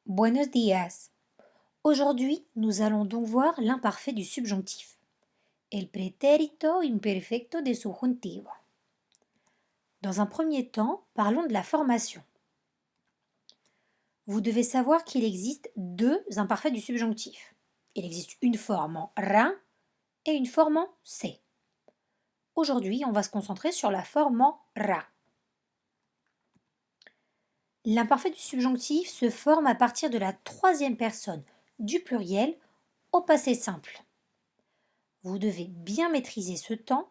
Buenos días. Aujourd'hui, nous allons donc voir l'imparfait du subjonctif. El pretérito imperfecto de subjuntivo. Dans un premier temps, parlons de la formation. Vous devez savoir qu'il existe deux imparfaits du subjonctif. Il existe une forme en ra et une forme en se. Aujourd'hui, on va se concentrer sur la forme en ra. L'imparfait du subjonctif se forme à partir de la troisième personne du pluriel au passé simple. Vous devez bien maîtriser ce temps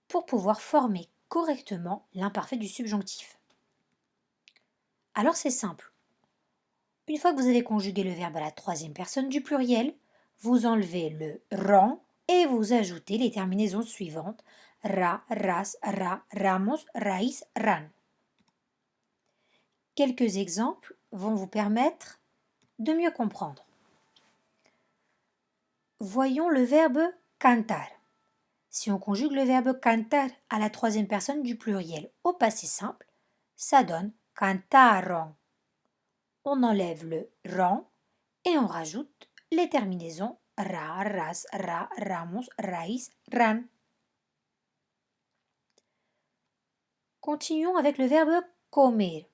pour pouvoir former correctement l'imparfait du subjonctif. Alors c'est simple. Une fois que vous avez conjugué le verbe à la troisième personne du pluriel, vous enlevez le ran et vous ajoutez les terminaisons suivantes ra, ras, ra, ramos, raíz, ran. Quelques exemples vont vous permettre de mieux comprendre. Voyons le verbe cantar. Si on conjugue le verbe cantar à la troisième personne du pluriel au passé simple, ça donne cantaron. On enlève le ran et on rajoute les terminaisons ra, ras, ra, ramos, raíz, ran. Continuons avec le verbe comer.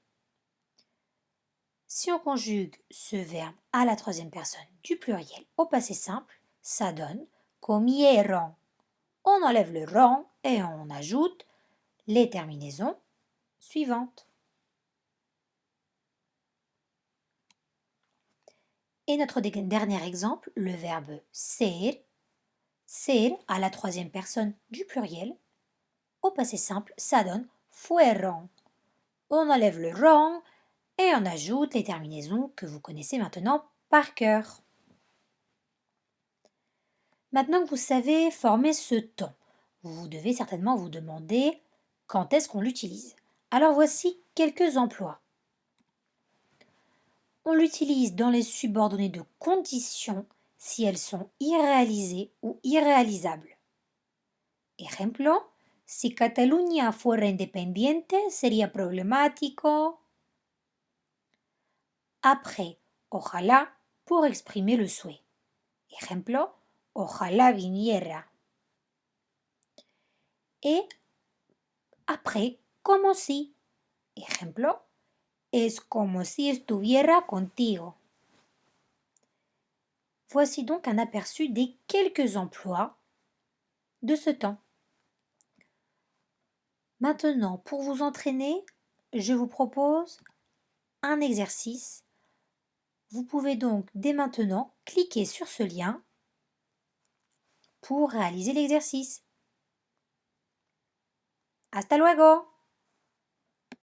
Si on conjugue ce verbe à la troisième personne du pluriel au passé simple, ça donne comieron. On enlève le ran et on ajoute les terminaisons suivantes. Et notre dernier exemple, le verbe ser. Ser à la troisième personne du pluriel. Au passé simple, ça donne fueron. On enlève le ron et on ajoute les terminaisons que vous connaissez maintenant par cœur. Maintenant que vous savez former ce temps, vous devez certainement vous demander quand est-ce qu'on l'utilise. Alors voici quelques emplois. On l'utilise dans les subordonnées de conditions si elles sont irréalisées ou irréalisables. Ejemplo, si Cataluña fuera independiente sería problemático. Après, ojalá pour exprimer le souhait. Ejemplo, ojalá viniera. Et après, como si. Ejemplo, es como si estuviera contigo. Voici donc un aperçu des quelques emplois de ce temps. Maintenant, pour vous entraîner, je vous propose un exercice. Vous pouvez donc dès maintenant cliquer sur ce lien pour réaliser l'exercice. Hasta luego!